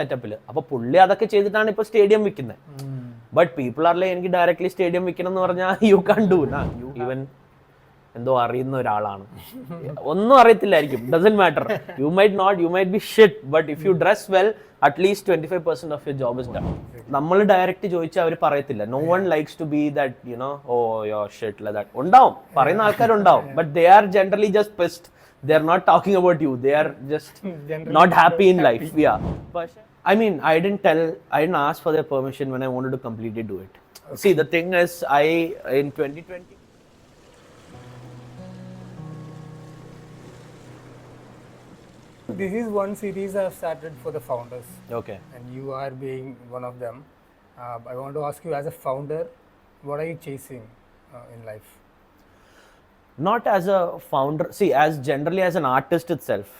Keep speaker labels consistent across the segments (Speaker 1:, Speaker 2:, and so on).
Speaker 1: സെറ്റപ്പിൽ. അപ്പോൾ പുള്ളി അതൊക്കെ ചെയ്തിട്ടാണ് ഇപ്പോൾ സ്റ്റേഡിയം വിൽക്കുന്നത്. ബട്ട് പീപ്പിൾ ആർ ലൈക്ക് എനിക്ക് ഡയറക്ട്ലി സ്റ്റേഡിയം വിൽക്കണം എന്ന് പറഞ്ഞാൽ യു കാൻ ഡു നാ. ഈവൻ എന്തോ അറിയുന്ന ഒരാളാണ്, ഒന്നും അറിയത്തില്ലായിരിക്കും, doesn't matter. You might be shit, but if you dress well at least 25% of your job is done. നമ്മൾ ഡയറക്റ്റ് ചോദിച്ചാൽ അവർ പറയത്തില്ല. No one likes to be that you know oh yo shit like that. ഉണ്ടാവും, പറയുന്ന ആൾക്കാരുണ്ടാവും, but they are generally just pissed. They are not talking about you. They are just not happy in life. Yeah. But I mean, I didn't ask for their permission when I wanted to completely do it. Okay. See, the thing is, in 2020.
Speaker 2: This is one series I have started for the founders.
Speaker 1: Okay.
Speaker 2: And you are being one of them. I want to ask you, as a founder, what are you chasing in life?
Speaker 1: Not as a founder, see, as generally as an artist itself,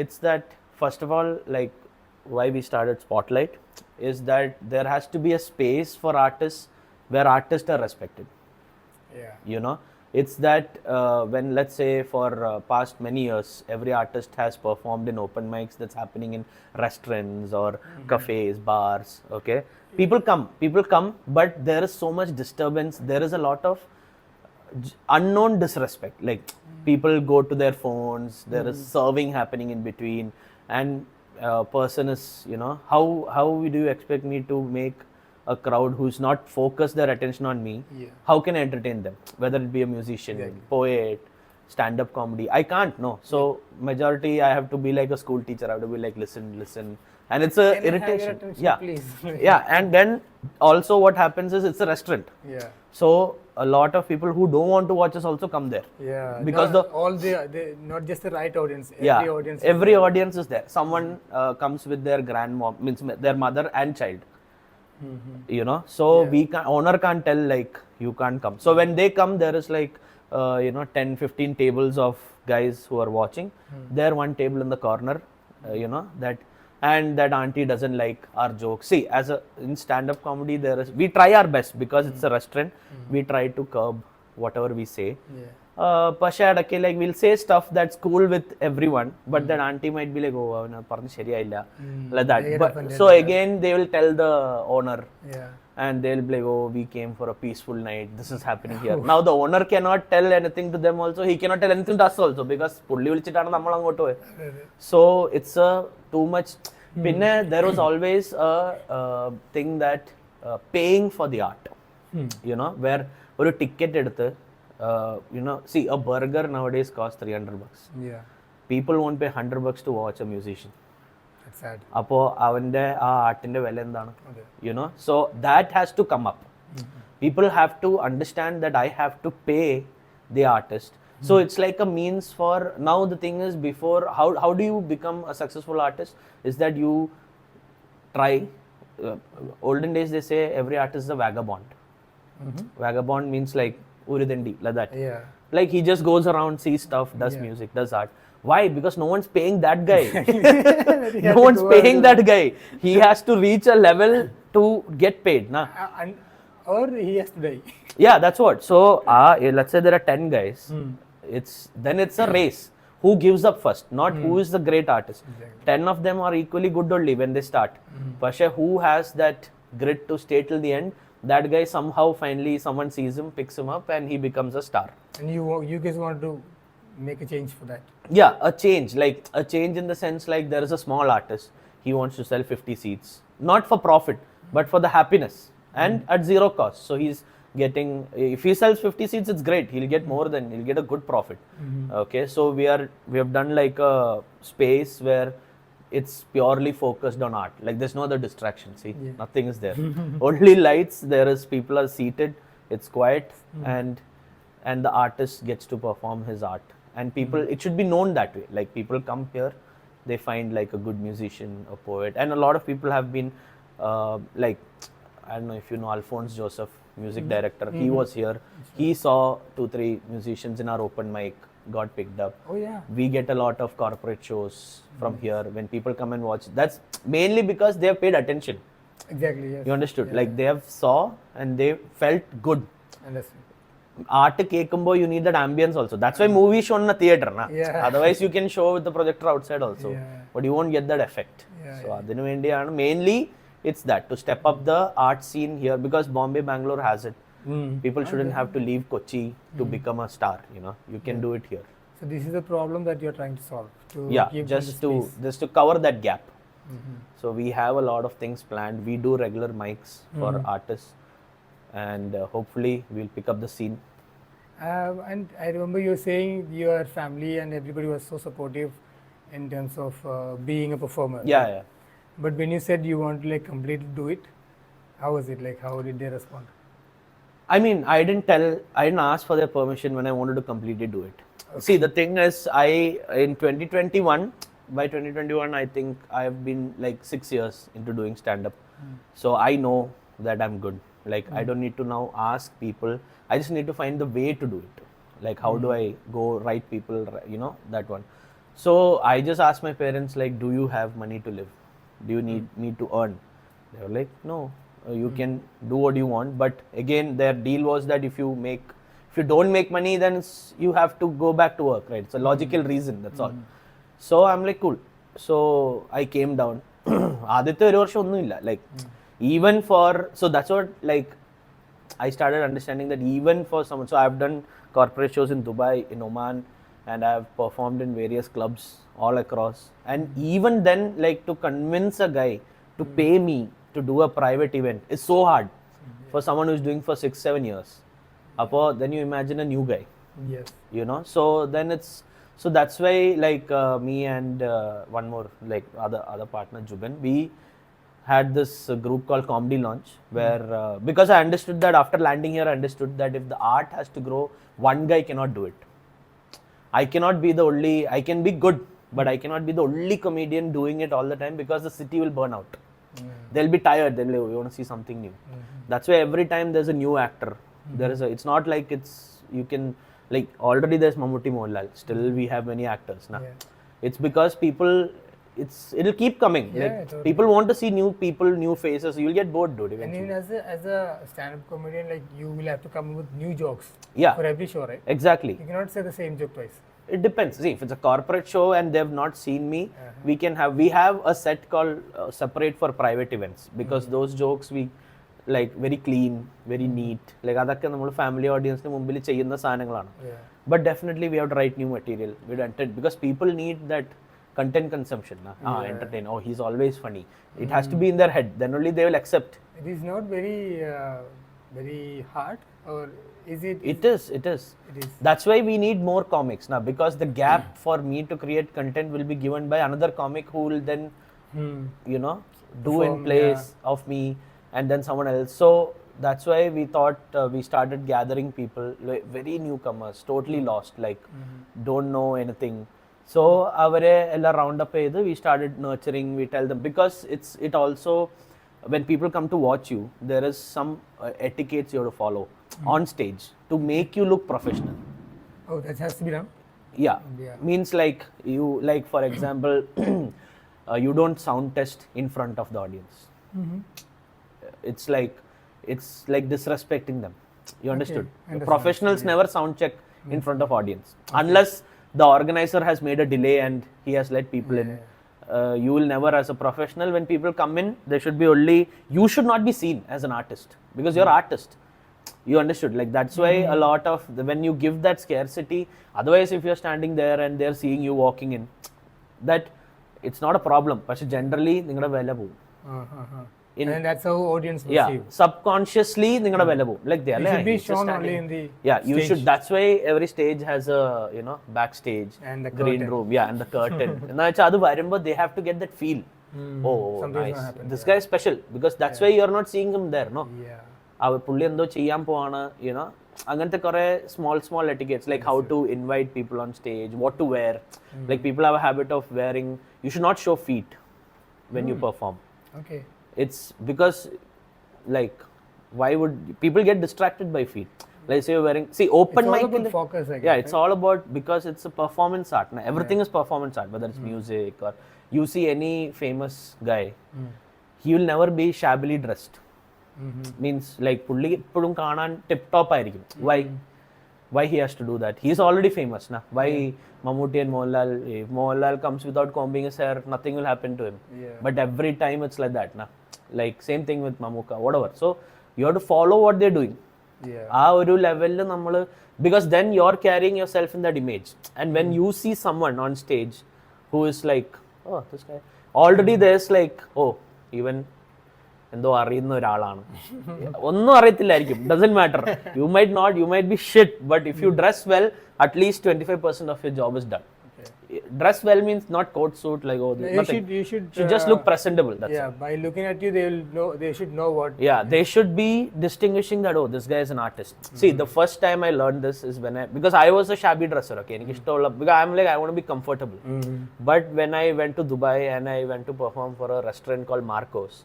Speaker 1: it's that, first of all, like why we started Spotlight is that there has to be a space for artists where artists are respected.
Speaker 2: Yeah.
Speaker 1: You know, it's that when, let's say, for past many years, every artist has performed in open mics that's happening in restaurants or cafes, bars, okay? People come, but there is so much disturbance. There is a lot of unknown disrespect, like people go to their phones, there is serving happening in between, and person is, you know, how do you expect me to make a crowd who's not focused their attention on me? How can I entertain them, whether it be a musician, poet, stand-up comedy? I can't, no. So majority I have to be like a school teacher. I have to be like listen, and it's a irritation. Yeah.
Speaker 2: Please.
Speaker 1: Yeah, and then also what happens is it's a restaurant.
Speaker 2: Yeah.
Speaker 1: So a lot of people who don't want to watch us also come there.
Speaker 2: Yeah.
Speaker 1: Because
Speaker 2: they not just the right audience.
Speaker 1: Every audience is there. Someone comes with their grandmom, means their mother and child. You know, so owner can't tell like you can't come. So when they come, there is like 10-15 tables of guys who are watching. There one table in the corner, and that auntie doesn't like our jokes. See, in stand-up comedy, we try our best because it's a restaurant. We try to curb whatever we say. Pasha, like we'll say stuff that's cool with everyone, but that auntie might be like, oh, like that. But, so again, they will tell the owner, and they'll be like, oh, we came for a peaceful night. This is happening here. Now the owner cannot tell anything to them also. He cannot tell anything to us also because so it's too much. There was always a thing that paying for the art, where a ticket eduthu, see, a burger nowadays costs $300.
Speaker 2: Yeah.
Speaker 1: People won't pay $100 to watch a musician.
Speaker 2: That's sad.
Speaker 1: Appo avante aa artinte vela endana, so that has to come up. People have to understand that I have to pay the artist. So it's like a means for, now the thing is, before, how do you become a successful artist is that you try. Olden days they say every artist is a vagabond. Vagabond means like uridendi, like that.
Speaker 2: Yeah.
Speaker 1: Like he just goes around, sees stuff, does music, does art. Why? Because no one's paying that guy. No one's paying that guy. He has to reach a level to get paid, na?
Speaker 2: Or he has to die.
Speaker 1: Yeah, that's what. So let's say there are 10 guys. It's a race. Who gives up first? Not who is the great artist. Exactly. 10 of them are equally good only when they start. Pasha, who has that grit to stay till the end? That guy somehow finally someone sees him, picks him up, and he becomes a star.
Speaker 2: And you guys want to make a change for that?
Speaker 1: Yeah, a change in the sense like there is a small artist. He wants to sell 50 seats, not for profit, but for the happiness, and at zero cost. So he's getting, if he sells 50 seats, it's great. He'll get more than, he'll get a good profit. Okay, so we have done like a space where it's purely focused on art. Like there's no other distraction. See, nothing is there. Only lights. There is, people are seated. It's quiet, and the artist gets to perform his art. And people, it should be known that way. Like people come here, they find like a good musician, a poet, and a lot of people have been like, I don't know if you know Alphonse Joseph, music director. He was here. He saw 2-3 musicians in our open mic, got picked up.
Speaker 2: Oh yeah.
Speaker 1: We get a lot of corporate shows from here when people come and watch. That's mainly because they have paid attention.
Speaker 2: Exactly. Yes.
Speaker 1: You understood?
Speaker 2: Yeah.
Speaker 1: Like they have saw and they felt good.
Speaker 2: Understood.
Speaker 1: Art kekumbo, you need that ambience also. That's why movie shown in a theater, na?
Speaker 2: Yeah.
Speaker 1: Otherwise you can show with the projector outside also, but you won't get that effect. So adinu vendiyana mainly it's that to step up the art scene here, because Bombay, Bangalore has it. People shouldn't have to leave Kochi to become a star, you know. You can do it here.
Speaker 2: So this is the problem that you're trying to solve. To give them
Speaker 1: just
Speaker 2: the
Speaker 1: to
Speaker 2: space.
Speaker 1: cover that gap. So we have a lot of things planned. We do regular mics for artists, and hopefully we'll pick up the scene.
Speaker 2: And I remember you saying your family and everybody was so supportive in terms of being a performer.
Speaker 1: Yeah.
Speaker 2: But when you said you want to like completely do it, how was it? Like, how did they respond?
Speaker 1: I mean, I didn't ask for their permission when I wanted to completely do it. See, the thing is, in 2021, by 2021, I think I've been like 6 years into doing stand-up. So I know that I'm good. Like, I don't need to now ask people. I just need to find the way to do it. Like, how do I go right people, you know, that one. So I just asked my parents, like, do you have money to live? Do you need to earn? They were like, no, you can do what you want. But again, their deal was that if you don't make money, then you have to go back to work, right? It's a logical reason, that's all. So I'm like, cool. So I came down. Aditya oru varsham onnum illa, like even for, so that's what, like I started understanding that even for someone, so I've done corporate shows in Dubai, in Oman, and I've performed in various clubs all across. And even then, like, to convince a guy to pay me to do a private event is so hard for someone who's doing for 6-7 years. Then you imagine a new guy.
Speaker 2: Yes.
Speaker 1: You know, so then so that's why, like, me and one more, like, other partner, Juben, we had this group called Comedy Launch, where because I understood that after landing here, I understood that if the art has to grow, one guy cannot do it. I cannot be the only, I can be good, but I cannot be the only comedian doing it all the time, because the city will burn out. They'll be tired, they'll be like, we want to see something new. That's why every time there's a new actor, it's not like you can, like, already there's Mammootty, Mohanlal, still we have many actors now. It's because it'll keep coming. Like,
Speaker 2: totally.
Speaker 1: people want to see new people, new faces. You'll get bored, dude, eventually.
Speaker 2: And even as a stand-up comedian, like, you will have to come up with new jokes for every show, right?
Speaker 1: Exactly.
Speaker 2: You cannot say the same joke twice.
Speaker 1: It depends. See, if it's a corporate show and they've not seen me, we have a set called separate for private events, because those jokes we like very clean, very neat. Like, adakke nammal family audience ne mumbili cheyyunna saanangalana. But definitely we have to write new material. We have to enter, because people need that content consumption. Entertain. Oh, he's always funny. It has to be in their head. Then only they will accept.
Speaker 2: It is not very hard, or is it?
Speaker 1: It is. That's why we need more comics now, because the gap for me to create content will be given by another comic who will then, you know, do in place of me, and then someone else. So that's why we thought we started gathering people, like very newcomers, totally lost, like don't know anything. So avare ella round up edu, we started nurturing. We tell them, because it also, when people come to watch you, there is some etiquettes you have to follow on stage to make you look professional.
Speaker 2: Oh, that has to be done.
Speaker 1: Yeah. Means, like, you, like, for example, you don't sound test in front of the audience. It's like disrespecting them. You understood? Professionals never sound check in front of audience, unless the organizer has made a delay and he has let people in. You will never, as a professional, when people come in, there should be only, you should not be seen as an artist, because you're artist. You understood? Like, that's why a lot of when you give that scarcity, otherwise if you're standing there and they're seeing you walking in, that it's not a problem, but generally ningada vela po.
Speaker 2: And that's how audience will see.
Speaker 1: Subconsciously ningada vela po. Like, they
Speaker 2: You should be shown only in the
Speaker 1: you should. That's why every stage has a, you know, backstage
Speaker 2: and the
Speaker 1: green
Speaker 2: curtain.
Speaker 1: room, and the curtain. And adu varumbo they have to get that feel. Oh, nice. This guy is special, because that's why you're not seeing him there, no? Our pulli endo cheyyam povana, you know, angante kore small etiquettes, like how to invite people on stage, what to wear. Like, people have a habit of wearing, you should not show feet when you perform.
Speaker 2: Okay.
Speaker 1: It's because, like, why would people get distracted by feet? Like, say you're wearing, see, open
Speaker 2: It's all
Speaker 1: mic
Speaker 2: about focus, I guess,
Speaker 1: it's all about, because it's a performance art. Everything is performance art, whether it's music or you see any famous guy, he will never be shabbily dressed. Means, like, pulli ippozhum kaanan tip top aayirikkum. Why? Why he has to do that? He's already famous, na? Why Mammootty and Mohanlal? If Mohanlal comes without combing his hair, nothing will happen to him.
Speaker 2: Yeah.
Speaker 1: But every time it's like that, na? Like same thing with Mamuka, whatever. So you have to follow what they're doing.
Speaker 2: Yeah.
Speaker 1: ആ ഒരു ലെവലിൽ നമ്മൾ because then you're carrying yourself in that image, and when you see someone on stage who is like, oh, this guy already there's like, oh, even എന്തോ അറിയുന്ന ഒരാളാണ്, ഒന്നും അറിയത്തില്ലായിരിക്കും, doesn't matter, you might be shit, but if you dress well, at least 25% of your job is done. Dress well means not coat suit like, oh, nothing.
Speaker 2: You should
Speaker 1: just look presentable, that's
Speaker 2: yeah,
Speaker 1: it.
Speaker 2: by looking at you they will know, they should know what.
Speaker 1: Yeah, they should be distinguishing that, oh, this guy is an artist. See, the first time I learned this is when because I was a shabby dresser, okay, because I'm like, I want to be comfortable. But when I went to Dubai and I went to perform for a restaurant called Marco's,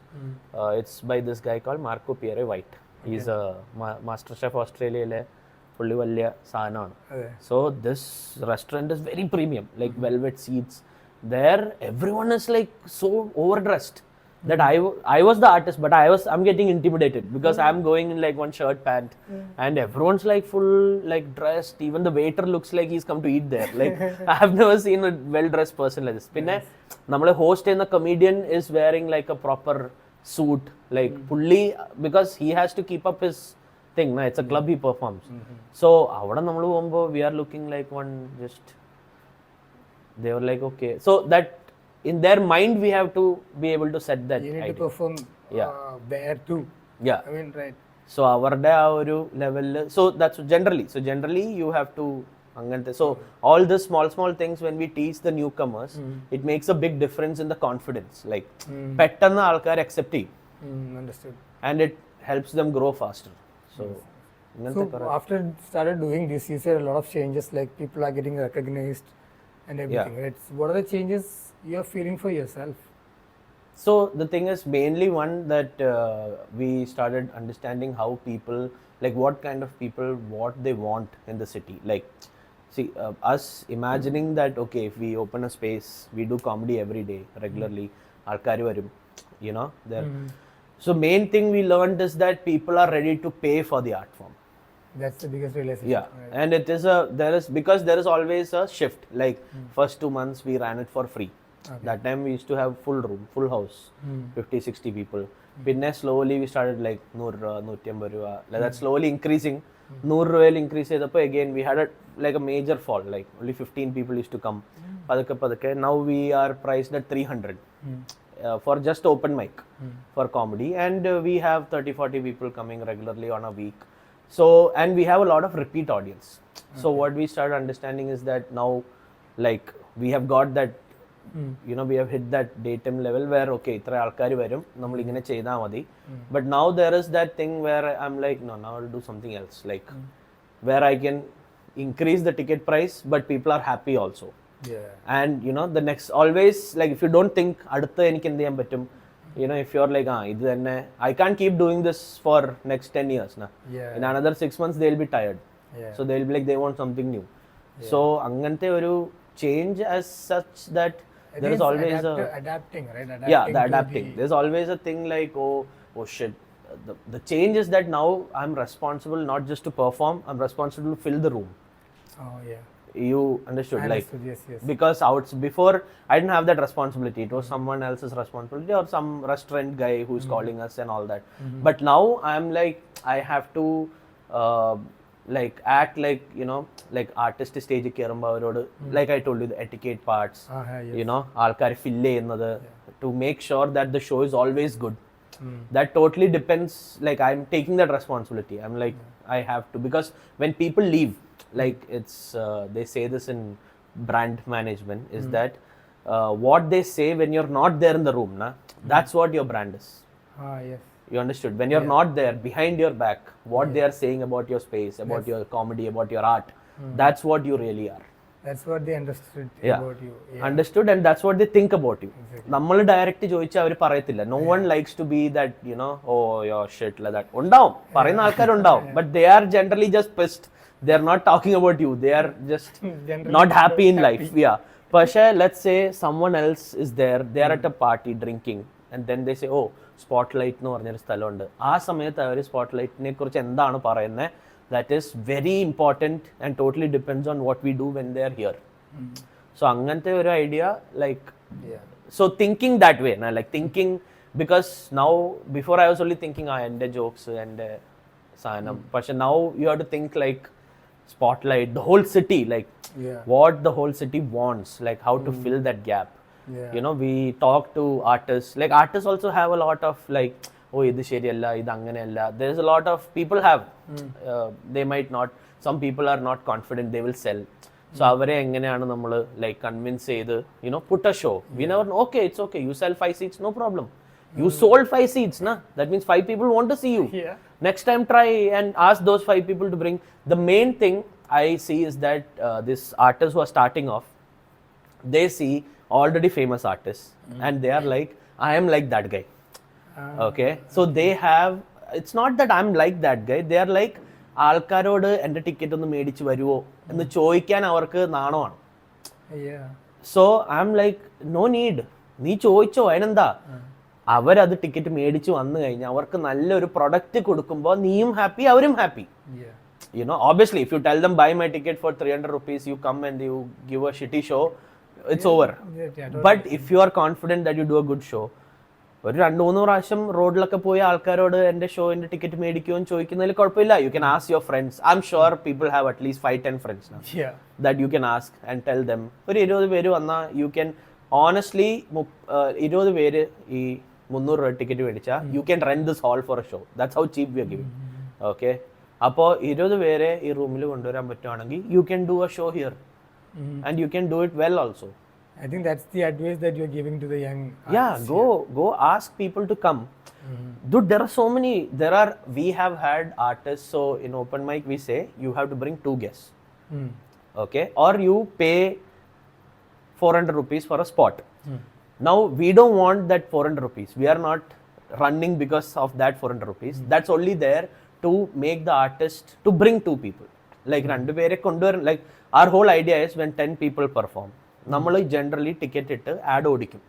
Speaker 1: it's by this guy called Marco Pierre White. He's a master chef Australia. പുള്ളി വലിയ സാധനമാണ്. So this restaurant is very premium, like velvet seats. There everyone is like so overdressed that I was the artist, but I'm getting intimidated because I'm going in like one shirt pant and everyone's like full like dressed. Even the waiter looks like he's come to eat there. Like I have never seen a well dressed person like this. Pinne namale host and the comedian is wearing like a proper suit, like pulli, because he has to keep up his thing, na? It's a club he performs. So avada nammal povumbo we are looking like one, just they were like, okay, so that in their mind we have to be able to set that
Speaker 2: you need
Speaker 1: idea.
Speaker 2: to perform there too.
Speaker 1: Yeah,
Speaker 2: I mean, right.
Speaker 1: so avarde aa oru level, so that's generally you have to angante. So all the small things when we teach the newcomers, it makes a big difference in the confidence, like pettanna aalkar accept cheyum.
Speaker 2: Understood.
Speaker 1: And it helps them grow faster. So
Speaker 2: after started doing this, you said a lot of changes, like people are getting recognized and everything, right? So what are the changes you are feeling for yourself?
Speaker 1: So the thing is mainly one that we started understanding how people, like what kind of people, what they want in the city. Like, see, us imagining that, okay, if we open a space, we do comedy every day, regularly, alkari varum, you know, there. So main thing we learned is that people are ready to pay for the art form.
Speaker 2: That's the biggest realization.
Speaker 1: Yeah, right. And it is because there is always a shift. Like first 2 months we ran it for free. Okay. That time we used to have full room, full house, 50-60 people. Then slowly we started like 100 രൂപ, like that slowly increasing. 100 രൂപയിൽ increase ചെയ്തപ്പോൾ again we had like a major fall, like only 15 people used to come. പതുക്കെ now we are priced at 300. For just open mic for comedy, and we have 30-40 people coming regularly on a week. So, and we have a lot of repeat audience. So what we started understanding is that now, like, we have got that, you know, we have hit that datum level where, okay, itra alkari varum, nammal ingane cheyda madi. But now there is that thing where I'm like, no, now I'll do something else, like where I can increase the ticket price, but people are happy also.
Speaker 2: Yeah.
Speaker 1: And you know, the next, always, like if you don't think adutha enikku endu cheyan pattum, you know, if you're like, idu thanne, I can't keep doing this for next 10 years na.
Speaker 2: Yeah.
Speaker 1: In another 6 months they'll be tired.
Speaker 2: Yeah.
Speaker 1: So they'll be like, they want something new. So angante oru change as such that there is always
Speaker 2: adapting, right?
Speaker 1: The adapting. There's always a thing like, oh shit, the change is that now I'm responsible not just to perform, I'm responsible to fill the room.
Speaker 2: Oh yeah.
Speaker 1: You understood?
Speaker 2: I
Speaker 1: like
Speaker 2: understood, yes.
Speaker 1: Because before I didn't have that responsibility, it was someone else's responsibility or some restaurant guy who's calling us and all that. But now I'm like, I have to like act like, you know, like artist stage kerumba avarodu, like I told you, the etiquette parts,
Speaker 2: Yes.
Speaker 1: you know, alkar fill cheyyunnathu, to make sure that the show is always good. That totally depends, like I'm taking that responsibility. I'm like, I have to, because when people leave, like it's they say this in brand management, is that what they say when you're not there in the room, na, that's what your brand is.
Speaker 2: Yes.
Speaker 1: You understood? When you're not there, behind your back, what they are saying about your space, about your comedy, about your art, that's what you really are.
Speaker 2: That's what they understood about you. Yeah.
Speaker 1: Understood, and that's what they think about you. നമ്മൾ direct ചോദിച്ചാൽ അവർ പറയത്തില്ല. No one likes to be that, you know, oh your shit like that. ഉണ്ടാവും, പറയുന്ന ആൾക്കാരുണ്ടാവും, but they are generally just pissed. They are not talking about you. They are just not happy in life. Yeah. പക്ഷേ let's say someone else is there. They are at a party drinking, and then they say, oh, spotlight എന്ന് പറഞ്ഞൊരു സ്ഥലമുണ്ട്. ആ സമയത്ത് അവർ സ്പോട്ട്ലൈറ്റിനെ കുറിച്ച് എന്താണ് പറയുന്നത്, that is very important and totally depends on what we do when they are here. So angante oru idea, like so thinking that way na, like thinking, because now before I was only thinking ende jokes and sanam, but now you have to think like spotlight the whole city, like what the whole city wants, like how to fill that gap. You know, we talk to artists, like artists also have a lot of like, oh idu seriyalla idu anganeyalla, there's a lot of people have they might not, some people are not confident they will sell. So avare enganeyanu nammal like convince cheyidu, you know, put a show. We never know, okay, it's okay, you sell 5 seats, no problem. You sold 5 seats na, that means 5 people want to see you. Next time try and ask those 5 people to bring. The main thing I see is that this artists who are starting off, they see already famous artists and they are like, I am like that guy. Okay, so they have, it's not that I'm like that guy, they are like, ആൾക്കാരോട് എൻ്റെ ticket ഒന്ന് മേടിച്ച് വരുമോ എന്ന് ചോദിക്കാൻ അവർക്ക് നാണമാണ്. So I'm like, no need, നീ ചോദിച്ചോ, അതിനെന്താ. അവരത് ടിക്കറ്റ് മേടിച്ച് വന്നു കഴിഞ്ഞാൽ അവർക്ക് നല്ലൊരു പ്രൊഡക്റ്റ് കൊടുക്കുമ്പോൾ നീയും ഹാപ്പി, അവരും happy. You know, obviously if you tell them buy my ticket for 300 rupees, you come and you give a shitty show, it's over. But if you are confident that you do a good show, ഒരു 2-3 പ്രാവശ്യം റോഡിലൊക്കെ പോയി ആൾക്കാരോട് എൻ്റെ ഷോയിൻ്റെ ticket മേടിക്കുമോ എന്ന് ചോദിക്കുന്നതിൽ കുഴപ്പമില്ല. You can ask your friends. I am sure people have at least 5-10 friends that you can ask and tell them. ഒരു 20 പേര് വന്നാൽ യു ക്യാൻ ഓണസ്റ്റ്ലി 20 പേര് ഈ 300 രൂപ ടിക്കറ്റ് മേടിച്ചാൽ you can rent this hall for a show. That's how cheap we are giving. Okay, അപ്പോൾ 20 പേരെ ഈ റൂമിൽ കൊണ്ടുവരാൻ പറ്റുവാണെങ്കിൽ you can do a show here and you can do it well also.
Speaker 2: I think that's the advice that you're giving to the young artists.
Speaker 1: Yeah, go ask people to come. Dude, there are so many, we have had artists, so in open mic we say you have to bring 2 guests. Okay, or you pay 400 rupees for a spot. Now we don't want that 400 rupees. We are not running because of that 400 rupees. That's only there to make the artist to bring 2 people. Like rendu pere konduvaran, like our whole idea is when 10 people perform, നമ്മൾ generally ticket ഇട്ട് add ഓടിക്കും.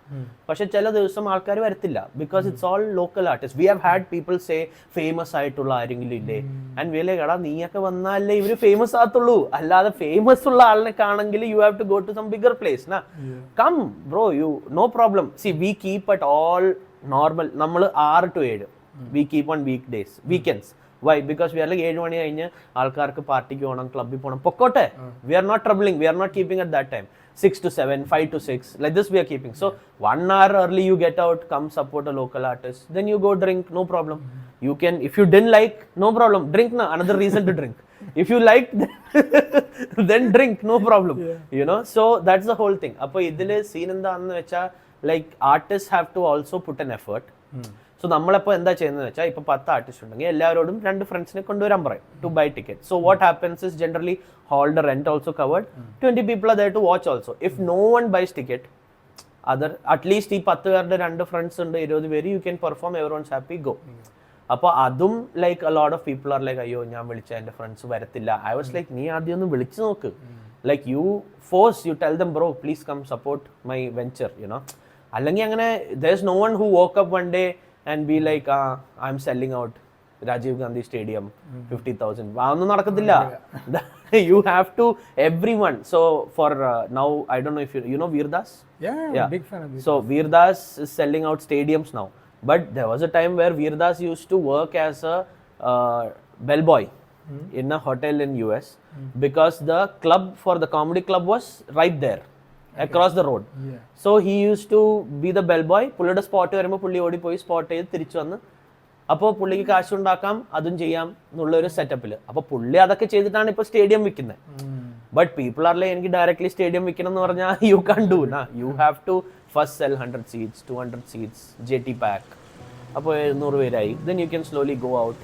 Speaker 1: പക്ഷെ ചില ദിവസം ആൾക്കാർ വരത്തില്ല, because it's all local artist. We have had people say famous ആയിട്ടുള്ള ആരെങ്കിലും ഇല്ലേ, ആൻഡ് വില കടാ നീയൊക്കെ വന്നാലേ ഇവര് ഫേമസ് ആകത്തുള്ളൂ, അല്ലാതെ ഫേമസ് ഉള്ള ആളിനെ കാണെങ്കിൽ you have to go to some bigger place നാ. Come bro, you know problem. See we keep at all normal, നമ്മൾ 6 to 7 we keep on week days, weekends. Why? Because we are like 7 മണി കഴിഞ്ഞ് ആൾക്കാർക്ക് പാർട്ടിക്ക് പോകണം, ക്ലബ്ബിൽ പോകണം, പൊക്കോട്ടെ. We are not troubling, we are not keeping at that time. 6 to 7, 5 to 6, like this we are keeping. So 1 hour early you get out, come support a local artist, then you go drink, no problem. You can, if you didn't like, no problem, drink na, another reason to drink. If you like then drink, no problem. You know, so that's the whole thing. Appo idile scene endaannu vecha, like artists have to also put an effort. So നമ്മളപ്പോൾ എന്താ ചെയ്യുന്നത് വെച്ചാൽ, ഇപ്പോൾ 10 artist ഉണ്ടെങ്കിൽ എല്ലാവരോടും 2 ഫ്രണ്ട്സിനെ കൊണ്ടുവരാൻ പറയും to buy ticket. So what happens is generally ഹാളിന്റെ rent also covered, 20 people are there to watch also. If no one buys ticket, other at least ഈ 10 പേരുടെ 2 ഫ്രണ്ട്സ് ഉണ്ട്, 20 പേര്, you can perform, everyone's happy, go. അപ്പോൾ അതും like a lot of people are like, അയ്യോ ഞാൻ വിളിച്ച എൻ്റെ ഫ്രണ്ട്സ് വരത്തില്ല. ഐ വാസ് ലൈക്ക്, നീ ആദ്യം ഒന്ന് വിളിച്ചു നോക്ക്. Like you force, you tell them bro please come support my venture, you know. അല്ലെങ്കിൽ അങ്ങനെ there is no one who woke up one day and be like, I'm selling out Rajiv Gandhi Stadium 50,000. അതൊന്നും നടക്കത്തില്ല. You have to, everyone. So for now, I don't know if you know Veerdas.
Speaker 2: Yeah, big fan of this.
Speaker 1: So Veerdas is selling out stadiums now, but there was a time where Veerdas used to work as a bellboy in a hotel in US, because the club, for the comedy club, was right there across the road. So he used to be the bellboy. പുള്ളിയുടെ spot വരുമ്പോൾ പുള്ളി ഓടിപ്പോയി spot ചെയ്ത് തിരിച്ചു വന്ന്, അപ്പോൾ പുള്ളിക്ക് കാശുണ്ടാക്കാം, അതും ചെയ്യാം എന്നുള്ളൊരു സെറ്റപ്പിൽ. അപ്പോൾ പുള്ളി അതൊക്കെ ചെയ്തിട്ടാണ് ഇപ്പോൾ സ്റ്റേഡിയം വിൽക്കുന്നത്. ബട്ട് പീപ്പിൾ ആർ ലൈക്ക്, എനിക്ക് ഡയറക്ട്ലി സ്റ്റേഡിയം വിൽക്കണം എന്ന് പറഞ്ഞാൽ യു കാൻ ഡു നാ. You have to first sell 100 seats, 200 seats, JT pack. അപ്പോൾ 700 പേരായി. Then you can slowly go out